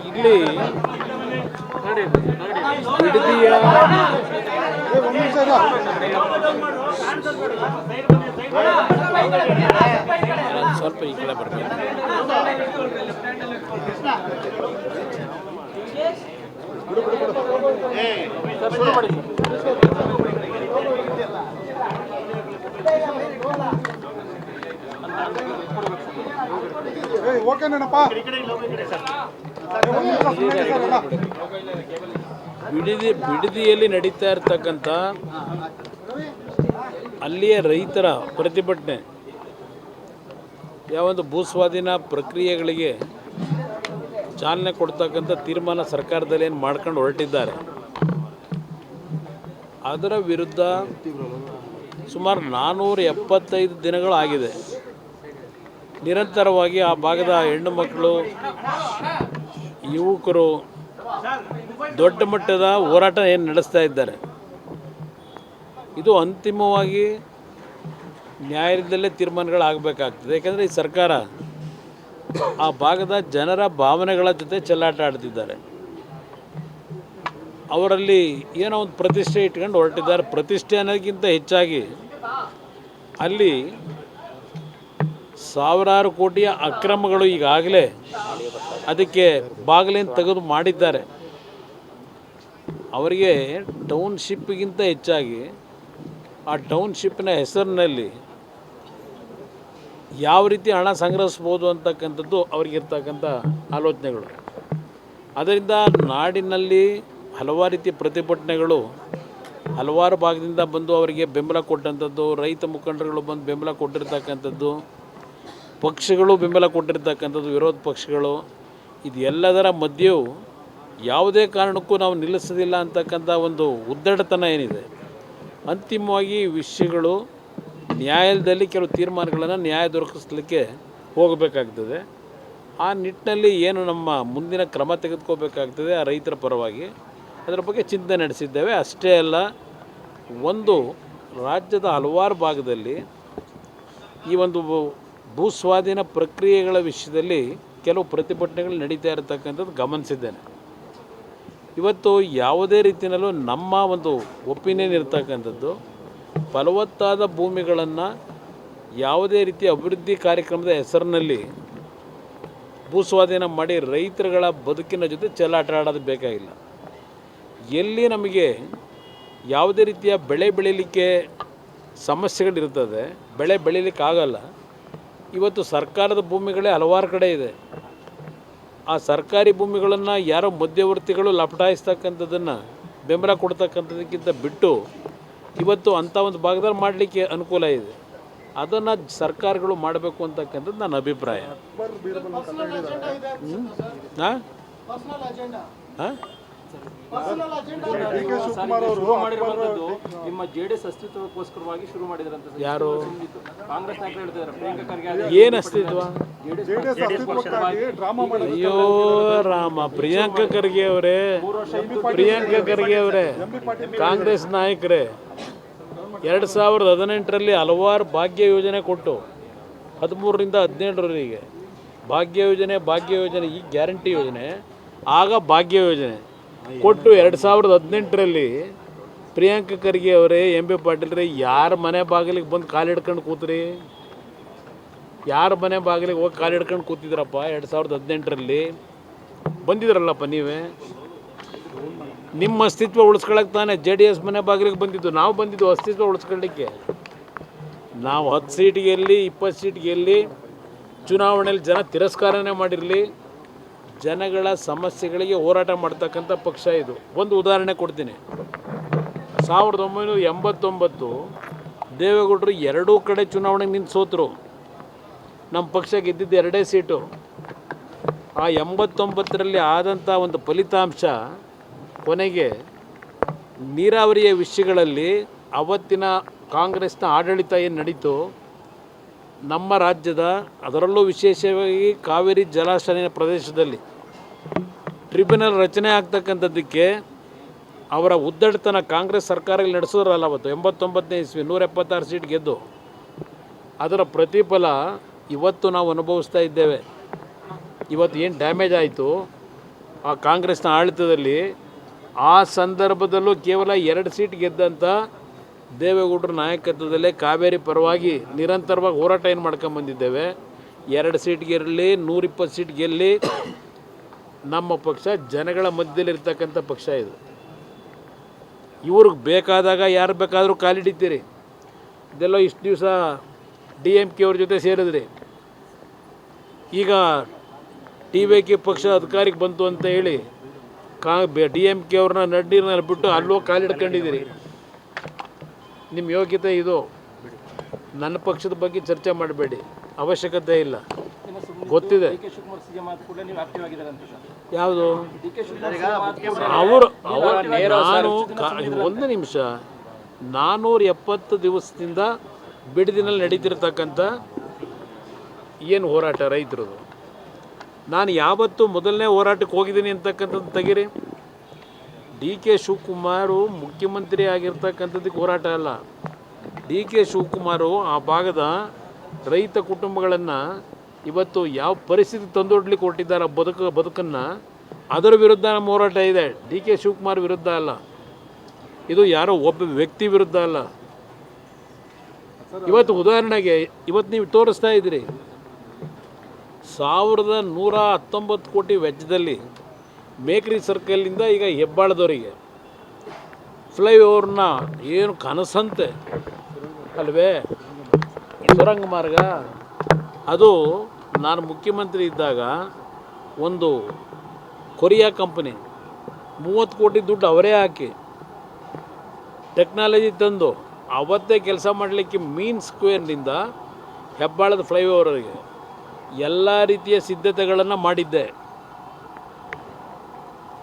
ಇಲ್ಲಿ ಬಿಡದಿಯ ಸ್ವಲ್ಪ ಈ ಕಡೆ ಬರಬೇಕು. ಬಿಡದಿಯಲ್ಲಿ ನಡೀತಾ ಇರ್ತಕ್ಕಂಥ ಅಲ್ಲಿಯ ರೈತರ ಪ್ರತಿಭಟನೆ ಯಾವೊಂದು ಭೂಸ್ವಾಧೀನ ಪ್ರಕ್ರಿಯೆಗಳಿಗೆ ಚಾಲನೆ ಕೊಡ್ತಕ್ಕಂಥ ತೀರ್ಮಾನ ಸರ್ಕಾರದಲ್ಲಿ ಏನು ಮಾಡ್ಕೊಂಡು ಹೊರಟಿದ್ದಾರೆ, ಅದರ ವಿರುದ್ಧ ಸುಮಾರು 475 ದಿನಗಳು ಆಗಿದೆ. ನಿರಂತರವಾಗಿ ಆ ಭಾಗದ ಹೆಣ್ಣು ಮಕ್ಕಳು, ಯುವಕರು ದೊಡ್ಡ ಮಟ್ಟದ ಹೋರಾಟ ಏನು ನಡೆಸ್ತಾ ಇದ್ದಾರೆ. ಇದು ಅಂತಿಮವಾಗಿ ನ್ಯಾಯಾಲಯದಲ್ಲೇ ತೀರ್ಮಾನಗಳಾಗಬೇಕಾಗ್ತದೆ. ಯಾಕೆಂದರೆ ಈ ಸರ್ಕಾರ ಆ ಭಾಗದ ಜನರ ಭಾವನೆಗಳ ಜೊತೆ ಚೆಲ್ಲಾಟ ಆಡ್ತಿದ್ದಾರೆ. ಅವರಲ್ಲಿ ಏನೋ ಒಂದು ಪ್ರತಿಷ್ಠೆ ಇಟ್ಕೊಂಡು ಹೊರಟಿದ್ದಾರೆ. ಪ್ರತಿಷ್ಠೆ ಅನ್ನೋದಕ್ಕಿಂತ ಹೆಚ್ಚಾಗಿ ಅಲ್ಲಿ ಸಾವಿರಾರು ಕೋಟಿಯ ಅಕ್ರಮಗಳು ಈಗಾಗಲೇ ಅದಕ್ಕೆ ಬಾಗಿಲೇನು ತೆಗೆದು ಮಾಡಿದ್ದಾರೆ. ಅವರಿಗೆ ಟೌನ್ಶಿಪ್ಗಿಂತ ಹೆಚ್ಚಾಗಿ ಆ ಟೌನ್ಶಿಪ್ನ ಹೆಸರಿನಲ್ಲಿ ಯಾವ ರೀತಿ ಹಣ ಸಂಗ್ರಹಿಸ್ಬೋದು ಅಂತಕ್ಕಂಥದ್ದು ಅವ್ರಿಗಿರ್ತಕ್ಕಂಥ ಆಲೋಚನೆಗಳು. ಅದರಿಂದ ನಾಡಿನಲ್ಲಿ ಹಲವಾರು ರೀತಿಯ ಪ್ರತಿಭಟನೆಗಳು ಹಲವಾರು ಭಾಗದಿಂದ ಬಂದು ಅವರಿಗೆ ಬೆಂಬಲ ಕೊಟ್ಟಂಥದ್ದು, ರೈತ ಮುಖಂಡರುಗಳು ಬಂದು ಬೆಂಬಲ ಕೊಟ್ಟಿರ್ತಕ್ಕಂಥದ್ದು, ಪಕ್ಷಗಳು ಬೆಂಬಲ ಕೊಟ್ಟಿರ್ತಕ್ಕಂಥದ್ದು, ವಿರೋಧ ಪಕ್ಷಗಳು, ಇದು ಎಲ್ಲದರ ಮಧ್ಯೆಯೂ ಯಾವುದೇ ಕಾರಣಕ್ಕೂ ನಾವು ನಿಲ್ಲಿಸೋದಿಲ್ಲ ಅಂತಕ್ಕಂಥ ಒಂದು ಉದ್ದಟತನ ಏನಿದೆ. ಅಂತಿಮವಾಗಿ ವಿಷಯಗಳು ನ್ಯಾಯಾಲಯದಲ್ಲಿ ಕೆಲವು ತೀರ್ಮಾನಗಳನ್ನು ನ್ಯಾಯ ದೊರಕಿಸಲಿಕ್ಕೆ ಹೋಗಬೇಕಾಗ್ತದೆ. ಆ ನಿಟ್ಟಿನಲ್ಲಿ ಏನು ನಮ್ಮ ಮುಂದಿನ ಕ್ರಮ ತೆಗೆದುಕೋಬೇಕಾಗ್ತದೆ ಆ ರೈತರ ಪರವಾಗಿ, ಅದರ ಬಗ್ಗೆ ಚಿಂತನೆ ನಡೆಸಿದ್ದೇವೆ. ಅಷ್ಟೇ ಅಲ್ಲ, ಒಂದು ರಾಜ್ಯದ ಹಲವಾರು ಭಾಗದಲ್ಲಿ ಈ ಒಂದು ಭೂಸ್ವಾಧೀನ ಪ್ರಕ್ರಿಯೆಗಳ ವಿಷಯದಲ್ಲಿ ಕೆಲವು ಪ್ರತಿಭಟನೆಗಳು ನಡೀತಾ ಇರತಕ್ಕಂಥದ್ದು ಗಮನಿಸಿದ್ದೇನೆ. ಇವತ್ತು ಯಾವುದೇ ರೀತಿಯಲ್ಲೂ ನಮ್ಮ ಒಂದು ಒಪಿನಿಯನ್ ಇರ್ತಕ್ಕಂಥದ್ದು, ಫಲವತ್ತಾದ ಭೂಮಿಗಳನ್ನು ಯಾವುದೇ ರೀತಿಯ ಅಭಿವೃದ್ಧಿ ಕಾರ್ಯಕ್ರಮದ ಹೆಸರಿನಲ್ಲಿ ಭೂಸ್ವಾಧೀನ ಮಾಡಿ ರೈತರುಗಳ ಬದುಕಿನ ಜೊತೆ ಚೆಲ್ಲಾಟ ಆಡೋದು ಬೇಕಾಗಿಲ್ಲ. ಎಲ್ಲಿ ನಮಗೆ ಯಾವುದೇ ರೀತಿಯ ಬೆಳೆ ಬೆಳೀಲಿಕ್ಕೆ ಸಮಸ್ಯೆಗಳಿರ್ತದೆ, ಬೆಳೆ ಬೆಳೀಲಿಕ್ಕಾಗಲ್ಲ. ಇವತ್ತು ಸರ್ಕಾರದ ಭೂಮಿಗಳೇ ಹಲವಾರು ಕಡೆ ಇದೆ. ಆ ಸರ್ಕಾರಿ ಭೂಮಿಗಳನ್ನು ಯಾರೋ ಮಧ್ಯವರ್ತಿಗಳು ಲಪಟಾಯಿಸ್ತಕ್ಕಂಥದ್ದನ್ನು ಬೆಂಬಲ ಕೊಡ್ತಕ್ಕಂಥದ್ದಕ್ಕಿಂತ ಬಿಟ್ಟು ಇವತ್ತು ಅಂಥ ಒಂದು ಭಾಗದಲ್ಲಿ ಮಾಡಲಿಕ್ಕೆ ಅನುಕೂಲ ಇದೆ. ಅದನ್ನು ಸರ್ಕಾರಗಳು ಮಾಡಬೇಕು ಅಂತಕ್ಕಂಥದ್ದು ನನ್ನ ಅಭಿಪ್ರಾಯ. ನಿಮ್ಮ ಜೆಡಿಎಸ್ ಅಸ್ತಿತ್ವಕ್ಕೋಸ್ಕರವಾಗಿ ಶುರು ಮಾಡಿದ್ರಂತ ಯಾರು? ಕಾಂಗ್ರೆಸ್ ನಾಯಕರು ಹೇಳ್ತಿದ್ದಾರೆ. ಪ್ರಿಯಾಂಕಾ ಖರ್ಗೆ ಏನು ಅಸ್ತಿತ್ವ? ಅಯ್ಯೋ ರಾಮ, ಪ್ರಿಯಾಂಕಾ ಖರ್ಗೆ ಅವರೇ, ಪ್ರಿಯಾಂಕಾ ಖರ್ಗೆ ಅವರೇ ಕಾಂಗ್ರೆಸ್ ನಾಯಕರೇ 2018ರಲ್ಲಿ ಹಲವಾರು ಭಾಗ್ಯ ಯೋಜನೆ ಕೊಟ್ಟು 13ರಿಂದ 17ರವರೆಗೆ ಭಾಗ್ಯ ಯೋಜನೆ ಈ ಗ್ಯಾರಂಟಿ ಯೋಜನೆ, ಆಗ ಭಾಗ್ಯ ಯೋಜನೆ ಕೊಟ್ಟು 2018ರಲ್ಲಿ ಪ್ರಿಯಾಂಕಾ ಖರ್ಗೆ ಅವರೇ, ಎಂ ಬಿ ಪಾಟೀಲ್ರೇ, ಯಾರ ಮನೆ ಬಾಗಿಲಿಗೆ ಬಂದು ಕಾಲಿಡ್ಕೊಂಡು ಕೂತ್ರಿ? ಯಾರ ಮನೆ ಬಾಗಿಲಿಗೆ ಹೋಗಿ ಕಾಲಿಡ್ಕೊಂಡು ಕೂತಿದ್ರಪ್ಪ? 2018ರಲ್ಲಿ ಬಂದಿದ್ರಲ್ಲಪ್ಪ ನೀವೇ. ನಿಮ್ಮ ಅಸ್ತಿತ್ವ ಉಳಿಸ್ಕೊಳ್ಳೋಕೆ ತಾನೇ JDS ಮನೆ ಬಾಗಿಲಿಗೆ ಬಂದಿದ್ದು. ನಾವು ಬಂದಿದ್ದು ಅಸ್ತಿತ್ವ ಉಳಿಸ್ಕೊಳ್ಳಿಕ್ಕೆ. ನಾವು 10 ಸೀಟ್ ಗೆಲ್ಲಿ 20 ಸೀಟ್ ಗೆಲ್ಲಿ ಚುನಾವಣೆಯಲ್ಲಿ ಜನ ತಿರಸ್ಕಾರನೇ ಮಾಡಿರಲಿ, ಜನಗಳ ಸಮಸ್ಯೆಗಳಿಗೆ ಹೋರಾಟ ಮಾಡ್ತಕ್ಕಂಥ ಪಕ್ಷ ಇದು. ಒಂದು ಉದಾಹರಣೆ ಕೊಡ್ತೀನಿ. 1989 ದೇವೇಗೌಡರು 2 ಕಡೆ ಚುನಾವಣೆಗೆ ನಿಂತು ಸೋತರು. ನಮ್ಮ ಪಕ್ಷ ಗೆದ್ದಿದ್ದು 2 ಸೀಟು. ಆ 89ರಲ್ಲಿ ಆದಂಥ ಒಂದು ಫಲಿತಾಂಶ ಕೊನೆಗೆ ನೀರಾವರಿಯ ವಿಷಯಗಳಲ್ಲಿ ಅವತ್ತಿನ ಕಾಂಗ್ರೆಸ್ನ ಆಡಳಿತ ಏನು ನಡೀತು ನಮ್ಮ ರಾಜ್ಯದ, ಅದರಲ್ಲೂ ವಿಶೇಷವಾಗಿ ಕಾವೇರಿ ಜಲಾಶಯ ಪ್ರದೇಶದಲ್ಲಿ ಟ್ರಿಬ್ಯುನಲ್ ರಚನೆ ಆಗ್ತಕ್ಕಂಥದ್ದಕ್ಕೆ ಅವರ ಉದ್ದಟತನ ಕಾಂಗ್ರೆಸ್ ಸರ್ಕಾರದಲ್ಲಿ ನಡೆಸಿದ್ರಲ್ಲ ಅವತ್ತು 89ನೇ ಇಸ್ವಿ 176 ಸೀಟ್ ಗೆದ್ದು, ಅದರ ಪ್ರತಿಫಲ ಇವತ್ತು ನಾವು ಅನುಭವಿಸ್ತಾ ಇದ್ದೇವೆ. ಇವತ್ತು ಏನು ಡ್ಯಾಮೇಜ್ ಆಯಿತು ಆ ಕಾಂಗ್ರೆಸ್ನ ಆಡಳಿತದಲ್ಲಿ, ಆ ಸಂದರ್ಭದಲ್ಲೂ ಕೇವಲ 2 ಸೀಟ್ ಗೆದ್ದಂಥ ದೇವೇಗೌಡರ ನಾಯಕತ್ವದಲ್ಲೇ ಕಾವೇರಿ ಪರವಾಗಿ ನಿರಂತರವಾಗಿ ಹೋರಾಟ ಏನು ಮಾಡ್ಕೊಂಬಂದಿದ್ದೇವೆ. 2 ಸೀಟ್ ಗೆಲ್ಲಿ 120 ಸೀಟ್ ಗೆಲ್ಲಿ ನಮ್ಮ ಪಕ್ಷ ಜನಗಳ ಮಧ್ಯದಲ್ಲಿರ್ತಕ್ಕಂಥ ಪಕ್ಷ ಇದು. ಇವ್ರಿಗೆ ಬೇಕಾದಾಗ ಯಾರು ಬೇಕಾದರೂ ಕಾಲಿಡಿತೀರಿ. ಇದೆಲ್ಲ ಇಷ್ಟು ದಿವಸ DMK ಅವ್ರ ಜೊತೆ ಸೇರಿದ್ರಿ, ಈಗ TVK ಪಕ್ಷ ಅಧಿಕಾರಕ್ಕೆ ಬಂತು ಅಂತ ಹೇಳಿ DMK ಅವ್ರನ್ನ ನಡ್ಡಿನಲ್ಲಿ ಬಿಟ್ಟು ಅಲ್ಲೋ ಕಾಲಿಡ್ಕೊಂಡಿದ್ದೀರಿ. ನಿಮ್ಮ ಯೋಗ್ಯತೆ ಇದು. ನನ್ನ ಪಕ್ಷದ ಬಗ್ಗೆ ಚರ್ಚೆ ಮಾಡಬೇಡಿ, ಅವಶ್ಯಕತೆ ಇಲ್ಲ, ಗೊತ್ತಿದೆ. ಯಾವುದು ಅವರು ನಾನು ಒಂದು ನಿಮಿಷ 470 ದಿವಸದಿಂದ ಬಿಡದಿನಲ್ಲಿ ನಡೀತಿರ್ತಕ್ಕಂಥ ಏನು ಹೋರಾಟ ರೈತರದು, ನಾನು ಯಾವತ್ತೂ ಮೊದಲನೇ ಹೋರಾಟಕ್ಕೆ ಹೋಗಿದ್ದೀನಿ ಅಂತಕ್ಕಂಥದ್ದು ತೆಗೀರಿ. DK ಶಿವಕುಮಾರು ಮುಖ್ಯಮಂತ್ರಿ ಆಗಿರ್ತಕ್ಕಂಥದ್ದಕ್ಕೆ ಹೋರಾಟ ಅಲ್ಲ. DK ಶಿವಕುಮಾರು ಆ ಭಾಗದ ರೈತ ಕುಟುಂಬಗಳನ್ನು ಇವತ್ತು ಯಾವ ಪರಿಸ್ಥಿತಿ ತಂದೊಡ್ಲಿಕ್ಕೆ ಕೊಟ್ಟಿದ್ದಾರೆ ಬದುಕನ್ನು, ಅದರ ವಿರುದ್ಧ ನಮ್ಮ ಹೋರಾಟ ಇದೆ. DK ಶಿವಕುಮಾರ್ ವಿರುದ್ಧ ಅಲ್ಲ, ಇದು ಯಾರೋ ಒಬ್ಬ ವ್ಯಕ್ತಿ ವಿರುದ್ಧ ಅಲ್ಲ. ಇವತ್ತು ಉದಾಹರಣೆಗೆ ಇವತ್ತು ನೀವು ತೋರಿಸ್ತಾ ಇದ್ದೀರಿ 1119 ಕೋಟಿ ವೆಚ್ಚದಲ್ಲಿ ಮೇಕ್ರಿ ಸರ್ಕಲ್ಲಿಂದ ಈಗ ಹೆಬ್ಬಾಳದವರಿಗೆ ಫ್ಲೈಓವರ್ನ ಏನು ಕನಸಂತೆ ಅಲ್ವೇ ಸುರಂಗ ಮಾರ್ಗ. ಅದು ನಾನು ಮುಖ್ಯಮಂತ್ರಿ ಇದ್ದಾಗ ಒಂದು ಕೊರಿಯಾ ಕಂಪನಿ 30 ಕೋಟಿ ದುಡ್ಡು ಅವರೇ ಹಾಕಿ ಟೆಕ್ನಾಲಜಿ ತಂದು ಅವತ್ತೇ ಕೆಲಸ ಮಾಡಲಿಕ್ಕೆ ಮೀನ್ ಸ್ಕ್ವೇರ್ನಿಂದ ಹೆಬ್ಬಾಳದ ಫ್ಲೈಓವರ್ಗೆ ಎಲ್ಲ ರೀತಿಯ ಸಿದ್ಧತೆಗಳನ್ನು ಮಾಡಿದ್ದೆ.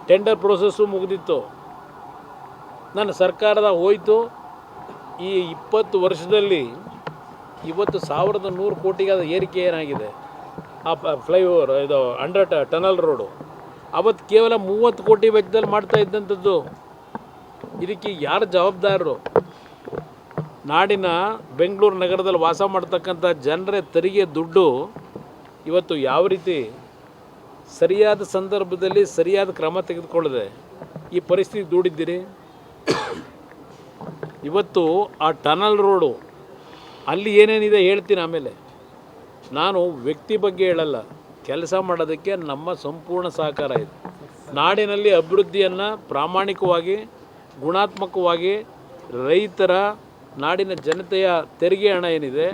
ಟೆಂಡರ್ ಪ್ರೋಸೆಸ್ಸು ಮುಗಿದಿತ್ತು. ನನ್ನ ಸರ್ಕಾರದ ಹೋಯಿತು. ಈ 20 ವರ್ಷದಲ್ಲಿ ಇವತ್ತು 1100 ಕೋಟಿಗೆ ಅದು ಏರಿಕೆ ಏನಾಗಿದೆ ಆ ಫ್ಲೈಓವರ್, ಇದು ಅಂಡರ್ ಟನಲ್ ರೋಡು. ಅವತ್ತು ಕೇವಲ 30 ಕೋಟಿ ವೆಚ್ಚದಲ್ಲಿ ಮಾಡ್ತಾ ಇದ್ದಂಥದ್ದು. ಇದಕ್ಕೆ ಯಾರು ಜವಾಬ್ದಾರರು? ನಾಡಿನ ಬೆಂಗಳೂರು ನಗರದಲ್ಲಿ ವಾಸ ಮಾಡ್ತಕ್ಕಂಥ ಜನರೇ ತೆರಿಗೆ ದುಡ್ಡು ಇವತ್ತು ಯಾವ ರೀತಿ ಸರಿಯಾದ ಸಂದರ್ಭದಲ್ಲಿ ಸರಿಯಾದ ಕ್ರಮ ತೆಗೆದುಕೊಳ್ಳದೆ ಈ ಪರಿಸ್ಥಿತಿ ದೂಡಿದ್ದೀರಿ. ಇವತ್ತು ಆ ಟನಲ್ ರೋಡು ಅಲ್ಲಿ ಏನೇನಿದೆ ಹೇಳ್ತೀನಿ ಆಮೇಲೆ. ನಾನು ವ್ಯಕ್ತಿ ಬಗ್ಗೆ ಹೇಳಲ್ಲ, ಕೆಲಸ ಮಾಡೋದಕ್ಕೆ ನಮ್ಮ ಸಂಪೂರ್ಣ ಸಹಕಾರ ಇದೆ. ನಾಡಿನಲ್ಲಿ ಅಭಿವೃದ್ಧಿಯನ್ನು ಪ್ರಾಮಾಣಿಕವಾಗಿ ಗುಣಾತ್ಮಕವಾಗಿ ರೈತರ ನಾಡಿನ ಜನತೆಯ ತೆರಿಗೆ ಹಣ ಏನಿದೆ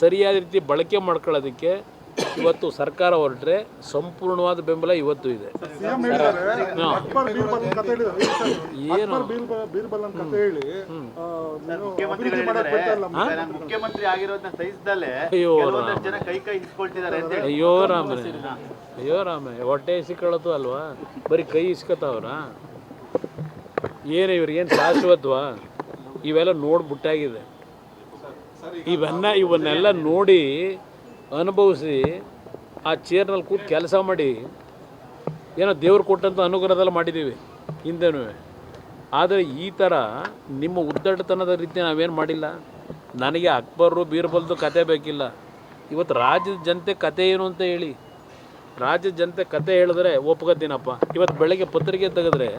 ಸರಿಯಾದ ರೀತಿ ಬಳಕೆ ಮಾಡ್ಕೊಳ್ಳೋದಕ್ಕೆ ಇವತ್ತು ಸರ್ಕಾರ ಹೊರಟ್ರೆ ಸಂಪೂರ್ಣವಾದ ಬೆಂಬಲ ಇವತ್ತು ಇದೆ. ಏನು ಮುಖ್ಯಮಂತ್ರಿ ಆಗಿರೋದನ್ನ ಸಹಿಸದಲ್ಲೇ ಅಯ್ಯೋ ರಾಮನೇ, ಅಯ್ಯೋ ರಾಮೇ, ಹೊಟ್ಟೆ ಇಸ್ಕೊಳ್ಳೋದು ಅಲ್ವಾ, ಬರೀ ಕೈ ಇಸ್ಕೊತಾವ್ರ. ಏನು ಇವ್ರಿಗೇನು ಶಾಶ್ವತವಾ? ಇವೆಲ್ಲ ನೋಡ್ಬಿಟ್ಟಾಗಿದೆ. ಇವನ್ನೆಲ್ಲ ನೋಡಿ ಅನುಭವಿಸಿ ಆ ಚೇರ್ನಲ್ಲಿ ಕೂತು ಕೆಲಸ ಮಾಡಿ ಏನೋ ದೇವ್ರು ಕೊಟ್ಟಂಥ ಅನುಗ್ರಹದಲ್ಲಿ ಮಾಡಿದ್ದೀವಿ ಹಿಂದೆನೂ. ಆದರೆ ಈ ಥರ ನಿಮ್ಮ ಉದ್ದಟತನದ ರೀತಿ ನಾವೇನು ಮಾಡಿಲ್ಲ. ನನಗೆ ಅಕ್ಬರು ಬೀರ್ಬಲ್ದು ಕತೆ ಬೇಕಿಲ್ಲ. ಇವತ್ತು ರಾಜ್ಯದ ಜನತೆ ಕತೆ ಏನು ಅಂತ ಹೇಳಿ, ರಾಜ್ಯದ ಜನತೆ ಕತೆ ಹೇಳಿದ್ರೆ ಒಪ್ಕೋತೀನಪ್ಪ. ಇವತ್ತು ಬೆಳಗ್ಗೆ ಪತ್ರಿಕೆ ತೆಗೆದ್ರೆ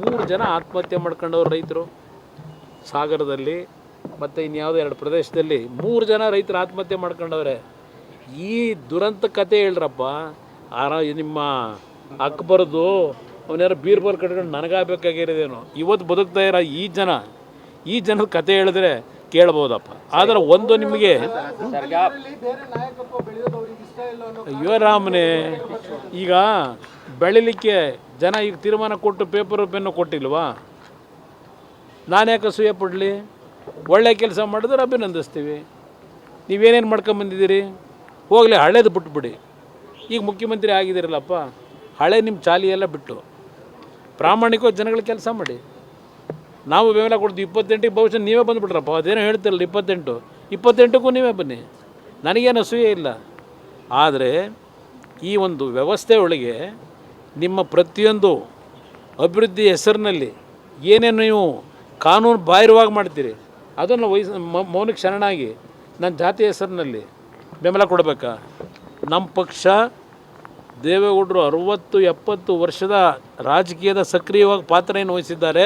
3 ಜನ ಆತ್ಮಹತ್ಯೆ ಮಾಡ್ಕೊಂಡವ್ರು ರೈತರು ಸಾಗರದಲ್ಲಿ, ಮತ್ತು ಇನ್ಯಾವುದೋ 2 ಪ್ರದೇಶದಲ್ಲಿ 3 ಜನ ರೈತರು ಆತ್ಮಹತ್ಯೆ ಮಾಡ್ಕೊಂಡವ್ರೆ. ಈ ದುರಂತ ಕತೆ ಹೇಳ್ರಪ್ಪ. ನಿಮ್ಮ ಅಕ್ಬರ್ದು ಅವನ್ಯಾರು ಬೀರ್ಬಲ್ ಕಟ್ಕೊಂಡು ನನಗಾಗಬೇಕಾಗಿರೋದೇನು. ಇವತ್ತು ಬದುಕ್ತಾ ಇರೋ ಈ ಜನದ ಕತೆ ಹೇಳಿದ್ರೆ ಕೇಳ್ಬೋದಪ್ಪ. ಆದರೆ ಒಂದು ನಿಮಗೆ ಅಯ್ಯೋ ರಾಮನೇ, ಈಗ ಬೆಳಿಲಿಕ್ಕೆ ಜನ ಈಗ ತೀರ್ಮಾನ ಕೊಟ್ಟು ಪೇಪರು ಪೆನ್ನು ಕೊಟ್ಟಿಲ್ವಾ? ನಾನು ಯಾಕೆ ಅಸೂಯೆ ಪಡಲಿ? ಒಳ್ಳೆ ಕೆಲಸ ಮಾಡಿದ್ರೆ ಅಭಿನಂದಿಸ್ತೀವಿ. ನೀವೇನೇನು ಮಾಡ್ಕೊಂಬಂದಿದ್ದೀರಿ? ಹೋಗಲಿ, ಹಳೇದು ಬಿಟ್ಬಿಡಿ. ಈಗ ಮುಖ್ಯಮಂತ್ರಿ ಆಗಿದ್ದೀರಲ್ಲಪ್ಪ, ಹಳೆ ನಿಮ್ಮ ಚಾಲಿ ಎಲ್ಲ ಬಿಟ್ಟು ಪ್ರಾಮಾಣಿಕವಾಗಿ ಜನಗಳ ಕೆಲಸ ಮಾಡಿ. ನಾವು ಬೆಂಬಲ ಕೊಡ್ತೀವಿ. 28ಕ್ಕೆ ಬಹುಶಃ ನೀವೇ ಬಂದುಬಿಟ್ರಪ್ಪ. ಅದೇನೋ ಹೇಳ್ತಿರಲ್ಲ 28ಕ್ಕೂ ನೀವೇ ಬನ್ನಿ, ನನಗೇನು ಅಸೂಯೆ ಇಲ್ಲ. ಆದರೆ ಈ ಒಂದು ವ್ಯವಸ್ಥೆ ಒಳಗೆ ನಿಮ್ಮ ಪ್ರತಿಯೊಂದು ಅಭಿವೃದ್ಧಿ ಹೆಸರಿನಲ್ಲಿ ಏನೇನು ನೀವು ಕಾನೂನು ಬಾಹಿರವಾಗಿ ಮಾಡ್ತೀರಿ ಅದನ್ನು ಮೌನಕ್ಕೆ ಶರಣಾಗಿ ನನ್ನ ಜಾತಿ ಹೆಸರಿನಲ್ಲಿ ಬೆಂಬಲ ಕೊಡಬೇಕಾ? ನಮ್ಮ ಪಕ್ಷ ದೇವೇಗೌಡರು 60-70 ವರ್ಷದ ರಾಜಕೀಯದ ಸಕ್ರಿಯವಾಗಿ ಪಾತ್ರವನ್ನು ವಹಿಸಿದ್ದಾರೆ.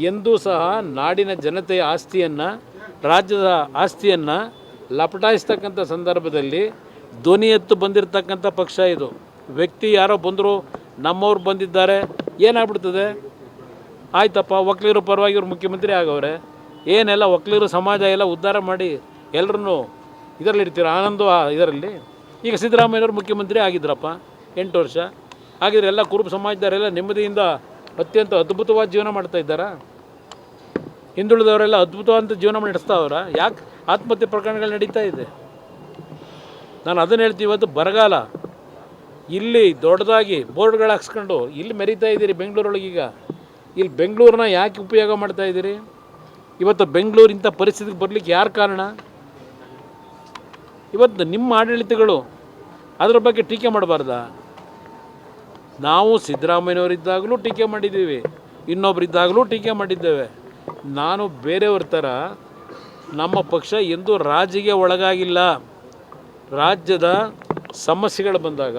ಎಂದೂ ಸಹ ನಾಡಿನ ಜನತೆಯ ಆಸ್ತಿಯನ್ನು, ರಾಜ್ಯದ ಆಸ್ತಿಯನ್ನು ಲಪಟಾಯಿಸ್ತಕ್ಕಂಥ ಸಂದರ್ಭದಲ್ಲಿ ಧ್ವನಿ ಎತ್ತು ಬಂದಿರತಕ್ಕಂಥ ಪಕ್ಷ ಇದು. ವ್ಯಕ್ತಿ ಯಾರೋ ಬಂದರು, ನಮ್ಮವ್ರು ಬಂದಿದ್ದಾರೆ, ಏನಾಗ್ಬಿಡ್ತದೆ? ಆಯ್ತಪ್ಪ, ಒಕ್ಕಲಿಗರ ಪರವಾಗಿ ಇವರು ಮುಖ್ಯಮಂತ್ರಿ ಆಗವ್ರೆ, ಏನೆಲ್ಲ ಒಕ್ಕಲಿಗರ ಸಮಾಜ ಎಲ್ಲ ಉದ್ಧಾರ ಮಾಡಿ ಎಲ್ಲರನ್ನೂ ಇದರಲ್ಲಿ ಇಡ್ತೀರ ಆನಂದ ಇದರಲ್ಲಿ. ಈಗ ಸಿದ್ದರಾಮಯ್ಯವ್ರು ಮುಖ್ಯಮಂತ್ರಿ ಆಗಿದ್ರಪ್ಪ 8 ವರ್ಷ ಆಗಿದ್ರೆ ಎಲ್ಲ ಕುರುಬ ಸಮಾಜದವರೆಲ್ಲ ನೆಮ್ಮದಿಯಿಂದ ಅತ್ಯಂತ ಅದ್ಭುತವಾದ ಜೀವನ ಮಾಡ್ತಾ ಇದ್ದಾರಾ? ಹಿಂದುಳಿದವರೆಲ್ಲ ಅದ್ಭುತವಾದ ಜೀವನ ನಡೆಸ್ತಾವ್ರ? ಯಾಕೆ ಆತ್ಮಹತ್ಯೆ ಪ್ರಕರಣಗಳು ನಡೀತಾ ಇದೆ? ನಾನು ಅದನ್ನು ಹೇಳ್ತೀವಿ. ಇವತ್ತು ಬರಗಾಲ, ಇಲ್ಲಿ ದೊಡ್ಡದಾಗಿ ಬೋರ್ಡ್ಗಳು ಹಾಕ್ಸ್ಕೊಂಡು ಇಲ್ಲಿ ಮೆರೀತಾ ಇದ್ದೀರಿ ಬೆಂಗಳೂರೊಳಗೆ. ಈಗ ಇಲ್ಲಿ ಬೆಂಗಳೂರನ್ನ ಯಾಕೆ ಉಪಯೋಗ ಮಾಡ್ತಾ ಇದ್ದೀರಿ? ಇವತ್ತು ಬೆಂಗಳೂರು ಇಂಥ ಪರಿಸ್ಥಿತಿಗೆ ಬರಲಿಕ್ಕೆ ಯಾರು ಕಾರಣ? ಇವತ್ತು ನಿಮ್ಮ ಆಡಳಿತಗಳು, ಅದರ ಬಗ್ಗೆ ಟೀಕೆ ಮಾಡಬಾರ್ದಾ? ನಾವು ಸಿದ್ದರಾಮಯ್ಯನವರಿದ್ದಾಗಲೂ ಟೀಕೆ ಮಾಡಿದ್ದೀವಿ, ಇನ್ನೊಬ್ಬರಿದ್ದಾಗಲೂ ಟೀಕೆ ಮಾಡಿದ್ದೇವೆ. ನಾನು ಬೇರೆಯವ್ರ ಥರ ನಮ್ಮ ಪಕ್ಷ ಎಂದೂ ರಾಜಿಗೆ ಒಳಗಾಗಿಲ್ಲ. ರಾಜ್ಯದ ಸಮಸ್ಯೆಗಳು ಬಂದಾಗ,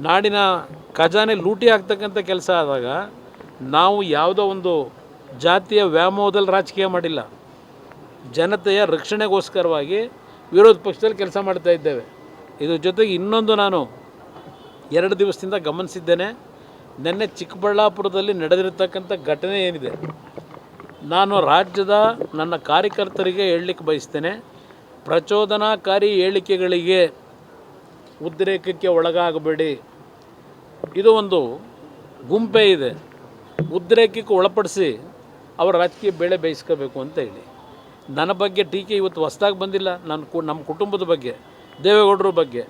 ನಾಡಿನ ಖಜಾನೆ ಲೂಟಿ ಆಗ್ತಕ್ಕಂಥ ಕೆಲಸ ಆದಾಗ ನಾವು ಯಾವುದೋ ಒಂದು ಜಾತಿಯ ವ್ಯಾಮೋಹದಲ್ಲಿ ರಾಜಕೀಯ ಮಾಡಿಲ್ಲ. ಜನತೆಯ ರಕ್ಷಣೆಗೋಸ್ಕರವಾಗಿ ವಿರೋಧ ಪಕ್ಷದಲ್ಲಿ ಕೆಲಸ ಮಾಡ್ತಾ ಇದ್ದೇವೆ. ಇದ್ರ ಜೊತೆಗೆ ಇನ್ನೊಂದು ನಾನು 2 ದಿವಸದಿಂದ ಗಮನಿಸಿದ್ದೇನೆ. ನಿನ್ನೆ ಚಿಕ್ಕಬಳ್ಳಾಪುರದಲ್ಲಿ ನಡೆದಿರತಕ್ಕಂಥ ಘಟನೆ ಏನಿದೆ, ನಾನು ರಾಜ್ಯದ ನನ್ನ ಕಾರ್ಯಕರ್ತರಿಗೆ ಹೇಳಲಿಕ್ಕೆ ಬಯಸ್ತೇನೆ, ಪ್ರಚೋದನಾಕಾರಿ ಹೇಳಿಕೆಗಳಿಗೆ ಉದ್ರೇಕಕ್ಕೆ ಒಳಗಾಗಬೇಡಿ. ಇದು ಒಂದು ಗುಂಪೇ ಇದೆ, ಉದ್ರೇಕಕ್ಕೆ ಒಳಪಡಿಸಿ ಅವರ ರಾಜಕೀಯ ಬೇಳೆ ಬೇಯಿಸ್ಕೋಬೇಕು ಅಂತ ಹೇಳಿ. ನನ್ನ ಬಗ್ಗೆ ಟೀಕೆ ಇವತ್ತು ಹೊಸ್ದಾಗಿ ಬಂದಿಲ್ಲ. ನಮ್ಮ ಕುಟುಂಬದ ಬಗ್ಗೆ, ದೇವೇಗೌಡರ ಬಗ್ಗೆ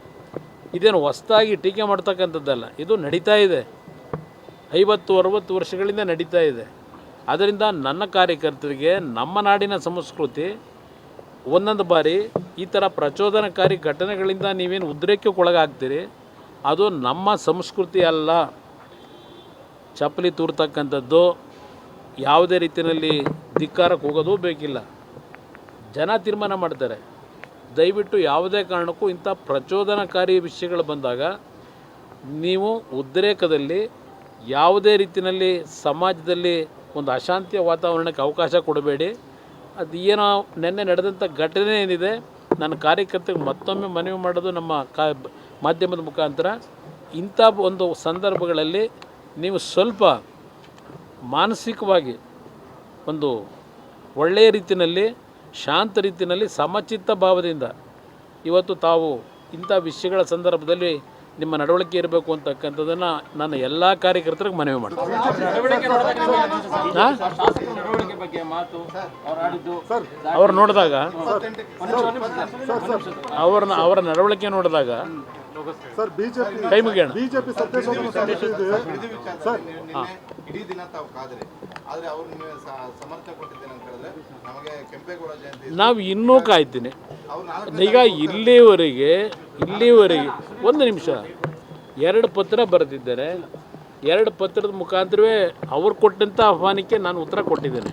ಇದೇನು ಹೊಸ್ದಾಗಿ ಟೀಕೆ ಮಾಡ್ತಕ್ಕಂಥದ್ದಲ್ಲ. ಇದು ನಡೀತಾ ಇದೆ, 50-60 ವರ್ಷಗಳಿಂದ ನಡೀತಾ ಇದೆ. ಅದರಿಂದ ನನ್ನ ಕಾರ್ಯಕರ್ತರಿಗೆ ನಮ್ಮ ನಾಡಿನ ಸಂಸ್ಕೃತಿ ಒಂದೊಂದು ಬಾರಿ ಈ ಥರ ಪ್ರಚೋದನಕಾರಿ ಘಟನೆಗಳಿಂದ ನೀವೇನು ಉದ್ರೇಕಕ್ಕೆ ಒಳಗಾಗ್ತೀರಿ, ಅದು ನಮ್ಮ ಸಂಸ್ಕೃತಿ ಅಲ್ಲ. ಚಪ್ಪಲಿ ತೂರ್ತಕ್ಕಂಥದ್ದು, ಯಾವುದೇ ರೀತಿಯಲ್ಲಿ ಧಿಕ್ಕಾರಕ್ಕೆ ಹೋಗೋದು ಬೇಕಿಲ್ಲ. ಜನ ತೀರ್ಮಾನ ಮಾಡ್ತಾರೆ. ದಯವಿಟ್ಟು ಯಾವುದೇ ಕಾರಣಕ್ಕೂ ಇಂಥ ಪ್ರಚೋದನಕಾರಿ ವಿಷಯಗಳು ಬಂದಾಗ ನೀವು ಉದ್ರೇಕದಲ್ಲಿ ಯಾವುದೇ ರೀತಿಯಲ್ಲಿ ಸಮಾಜದಲ್ಲಿ ಒಂದು ಅಶಾಂತಿಯ ವಾತಾವರಣಕ್ಕೆ ಅವಕಾಶ ಕೊಡಬೇಡಿ. ಅದು ಏನೋ ನಿನ್ನೆ ನಡೆದಂಥ ಘಟನೆ ಏನಿದೆ, ನನ್ನ ಕಾರ್ಯಕರ್ತರಿಗೆ ಮತ್ತೊಮ್ಮೆ ಮನವಿ ಮಾಡೋದು ನಮ್ಮ ಮಾಧ್ಯಮದ ಮುಖಾಂತರ, ಇಂಥ ಒಂದು ಸಂದರ್ಭಗಳಲ್ಲಿ ನೀವು ಸ್ವಲ್ಪ ಮಾನಸಿಕವಾಗಿ ಒಂದು ಒಳ್ಳೆಯ ರೀತಿಯಲ್ಲಿ, ಶಾಂತ ರೀತಿಯಲ್ಲಿ, ಸಮಚಿತ್ತ ಭಾವದಿಂದ ಇವತ್ತು ತಾವು ಇಂಥ ವಿಷಯಗಳ ಸಂದರ್ಭದಲ್ಲಿ ನಿಮ್ಮ ನಡವಳಿಕೆ ಇರಬೇಕು ಅಂತಕ್ಕಂಥದ್ದನ್ನು ನಾನು ಎಲ್ಲ ಕಾರ್ಯಕರ್ತರಿಗೆ ಮನವಿ ಮಾಡ್ತೀನಿ. ಅವ್ರು ನೋಡಿದಾಗ, ಅವರ ನಡವಳಿಕೆ ನೋಡಿದಾಗ ಕೈ ಮುಗಿಯೋಣ. ಇಡೀ ದಿನ ತಾವು ಕಾದ್ರೆ, ಆದ್ರೆ ಅವ್ರು ಸಮರ್ಥನೆ ಕೊಟ್ಟಿದ್ದೇನೆ ಅಂತ ಹೇಳಿದ್ರೆ ನಮಗೆ ಕೆಂಪೇಗೌಡ ಜಯಂತಿ ನಾವು ಇನ್ನೂ ಕಾಯ್ತೀನಿ. ಈಗ ಇಲ್ಲಿವರೆಗೆ ಒಂದು ನಿಮಿಷ 2 ಪತ್ರ ಬರೆದಿದ್ದಾರೆ. 2 ಪತ್ರದ ಮುಖಾಂತರವೇ ಅವ್ರು ಕೊಟ್ಟಂಥ ಆಹ್ವಾನಕ್ಕೆ ನಾನು ಉತ್ತರ ಕೊಟ್ಟಿದ್ದೇನೆ.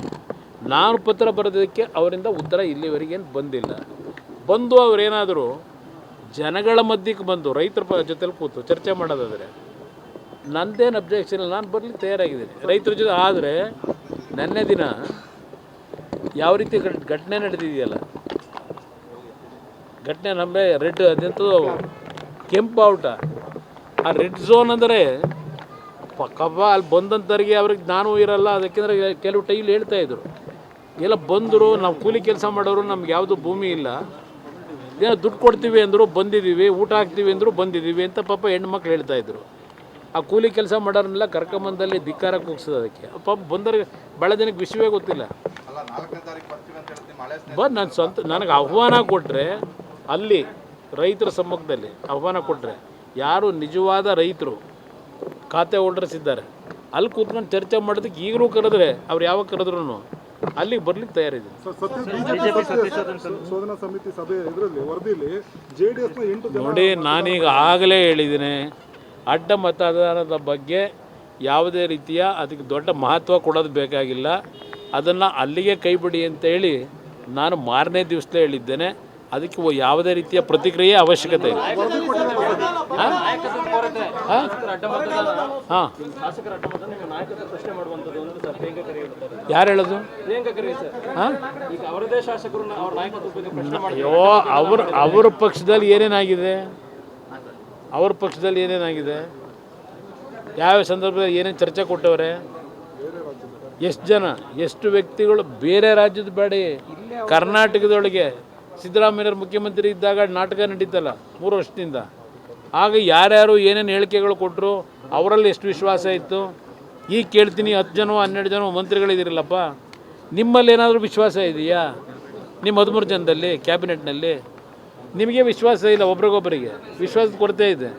ನಾನು ಪತ್ರ ಬರೆದಕ್ಕೆ ಅವರಿಂದ ಉತ್ತರ ಇಲ್ಲಿವರೆಗೇನು ಬಂದಿಲ್ಲ. ಬಂದು ಅವರೇನಾದರೂ ಜನಗಳ ಮಧ್ಯಕ್ಕೆ ಬಂದು ರೈತರ ಜೊತೆಲಿ ಕೂತು ಚರ್ಚೆ ಮಾಡೋದಾದರೆ ನಂದೇನು ಅಬ್ಜೆಕ್ಷನ್ ಇಲ್ಲ, ನಾನು ಬರಲಿಕ್ಕೆ ತಯಾರಾಗಿದ್ದೀನಿ ರೈತರ ಜೊತೆ. ಆದರೆ ನೆನ್ನೆ ದಿನ ಯಾವ ರೀತಿ ಘಟನೆ ನಡೆದಿದೆಯಲ್ಲ, ಘಟನೆ ನಮಗೆ ರೆಡ್ ಅದಂತೂ ಕೆಂಪು ಔಟ. ಆ ರೆಡ್ ಝೋನ್ ಅಂದರೆ ಕಬ್ಬ ಅಲ್ಲಿ ಬಂದಂಥವ್ರಿಗೆ ಅವ್ರಿಗೆ ನಾನು ಇರಲ್ಲ. ಅದಕ್ಕೆಂದರೆ ಕೆಲವು ಟೈಲ್ ಹೇಳ್ತಾಯಿದ್ರು, ಎಲ್ಲ ಬಂದರು, ನಾವು ಕೂಲಿ ಕೆಲಸ ಮಾಡೋರು, ನಮ್ಗೆ ಯಾವುದು ಭೂಮಿ ಇಲ್ಲ, ಏನೋ ದುಡ್ಡು ಕೊಡ್ತೀವಿ ಅಂದರು ಬಂದಿದ್ದೀವಿ, ಊಟ ಹಾಕ್ತೀವಿ ಅಂದರು ಬಂದಿದ್ದೀವಿ ಅಂತ ಪಾಪ ಹೆಣ್ಮಕ್ಳು ಹೇಳ್ತಾಯಿದ್ರು. ಆ ಕೂಲಿ ಕೆಲಸ ಮಾಡೋರನ್ನೆಲ್ಲ ಕರ್ಕೊಂಬಂದಲ್ಲಿ ಧಿಕ್ಕಾರಕ್ಕೆ ಹೋಗ್ಸೋದು. ಅದಕ್ಕೆ ಪಾಪ ಬಂದವ್ರಿಗೆ ಭಾಳ ಜನಕ್ಕೆ ವಿಷಯವೇ ಗೊತ್ತಿಲ್ಲ. ನನಗೆ ಆಹ್ವಾನ ಕೊಟ್ಟರೆ, ಅಲ್ಲಿ ರೈತರ ಸಮ್ಮುಖದಲ್ಲಿ ಆಹ್ವಾನ ಕೊಟ್ಟರೆ, ಯಾರು ನಿಜವಾದ ರೈತರು ಖಾತೆ ಹೋಲ್ಡರ್ಸ್ ಇದ್ದಾರೆ ಅಲ್ಲಿ ಕೂತ್ಕೊಂಡು ಚರ್ಚೆ ಮಾಡೋದಕ್ಕೆ ಈಗಲೂ ಕರೆದ್ರೆ ಅವ್ರು ಯಾವಾಗ ಕರೆದ್ರೂ ಅಲ್ಲಿಗೆ ಬರ್ಲಿಕ್ಕೆ ತಯಾರಿದ್ದೀನಿ. ನೋಡಿ, ನಾನೀಗ ಆಗಲೇ ಹೇಳಿದ್ದೀನಿ, ಅಡ್ಡ ಮತದಾನದ ಬಗ್ಗೆ ಯಾವುದೇ ರೀತಿಯ ಅದಕ್ಕೆ ದೊಡ್ಡ ಮಹತ್ವ ಕೊಡೋದು ಬೇಕಾಗಿಲ್ಲ. ಅದನ್ನು ಅಲ್ಲಿಗೆ ಕೈ ಬಿಡಿ ಅಂತೇಳಿ ನಾನು ಮಾರನೇ ದಿವಸಲೇ ಹೇಳಿದ್ದೇನೆ. ಅದಕ್ಕೆ ಯಾವುದೇ ರೀತಿಯ ಪ್ರತಿಕ್ರಿಯೆ ಅವಶ್ಯಕತೆ ಇಲ್ಲ. ಹಾಂ ಯಾರು ಹೇಳೋದು? ಹಾಂ ಅಯ್ಯೋ ಅವ್ರ ಪಕ್ಷದಲ್ಲಿ ಏನೇನಾಗಿದೆ, ಅವ್ರ ಪಕ್ಷದಲ್ಲಿ ಏನೇನಾಗಿದೆ, ಯಾವ ಸಂದರ್ಭದಲ್ಲಿ ಏನೇನು ಚರ್ಚೆ ಕೊಟ್ಟವ್ರೆ, ಎಷ್ಟು ಜನ ಎಷ್ಟು ವ್ಯಕ್ತಿಗಳು ಬೇರೆ ರಾಜ್ಯದ ಬೇಡ ಕರ್ನಾಟಕದೊಳಗೆ ಸಿದ್ದರಾಮಯ್ಯವ್ರ ಮುಖ್ಯಮಂತ್ರಿ ಇದ್ದಾಗ ನಾಟಕ ನಡೀತಲ್ಲ 3 ವರ್ಷದಿಂದ, ಆಗ ಯಾರ್ಯಾರು ಏನೇನು ಹೇಳಿಕೆಗಳು ಕೊಟ್ಟರು, ಅವರಲ್ಲಿ ಎಷ್ಟು ವಿಶ್ವಾಸ ಇತ್ತು. ಈಗ ಕೇಳ್ತೀನಿ 10 ಜನ 12 ಜನ ಮಂತ್ರಿಗಳಿದ್ದೀರಲ್ಲಪ್ಪ, ನಿಮ್ಮಲ್ಲಿ ಏನಾದರೂ ವಿಶ್ವಾಸ ಇದೆಯಾ? ನಿಮ್ಮ 13 ಜನದಲ್ಲಿ ಕ್ಯಾಬಿನೆಟ್ನಲ್ಲಿ ನಿಮಗೆ ವಿಶ್ವಾಸ ಇಲ್ಲ, ಒಬ್ರಿಗೊಬ್ಬರಿಗೆ ವಿಶ್ವಾಸದ ಕೊರತೆ ಇದೆ.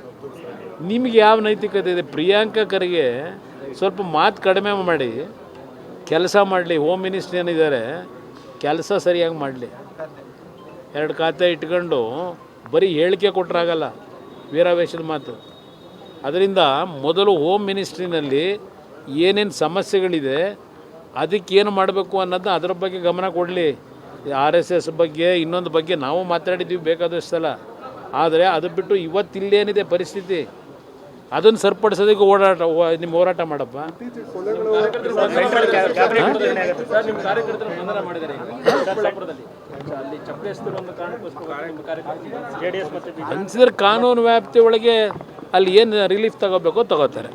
ನಿಮಗೆ ಯಾವ ನೈತಿಕತೆ ಇದೆ? ಪ್ರಿಯಾಂಕಾ ಖರ್ಗೆ ಸ್ವಲ್ಪ ಮಾತು ಕಡಿಮೆ ಮಾಡಿ ಕೆಲಸ ಮಾಡಲಿ. ಹೋಮ್ ಮಿನಿಸ್ಟ್ರಿ ಏನಿದ್ದಾರೆ ಕೆಲಸ ಸರಿಯಾಗಿ ಮಾಡಲಿ. 2 ಖಾತೆ ಇಟ್ಕೊಂಡು ಬರೀ ಹೇಳಿಕೆ ಕೊಟ್ಟರಾಗಲ್ಲ, ವೀರಾವೇಶದ ಮಾತು. ಅದರಿಂದ ಮೊದಲು ಹೋಮ್ ಮಿನಿಸ್ಟ್ರಿನಲ್ಲಿ ಏನೇನು ಸಮಸ್ಯೆಗಳಿದೆ, ಅದಕ್ಕೇನು ಮಾಡಬೇಕು ಅನ್ನೋದು ಅದರ ಬಗ್ಗೆ ಗಮನ ಕೊಡಲಿ. RSS ಬಗ್ಗೆ ಇನ್ನೊಂದು ಬಗ್ಗೆ ನಾವು ಮಾತಾಡಿದ್ದೀವಿ ಬೇಕಾದಷ್ಟು ಸಲ. ಆದರೆ ಅದು ಬಿಟ್ಟು ಇವತ್ತಿಲ್ಲೇನಿದೆ ಪರಿಸ್ಥಿತಿ, ಅದನ್ನು ಸರಿಪಡಿಸೋದಕ್ಕೆ ನಿಮ್ಮ ಹೋರಾಟ ಮಾಡಪ್ಪ. ಅನ್ಸಿದ್ರೆ ಕಾನೂನು ವ್ಯಾಪ್ತಿ ಒಳಗೆ ಅಲ್ಲಿ ಏನು ರಿಲೀಫ್ ತಗೋಬೇಕೋ ತಗೋತಾರೆ.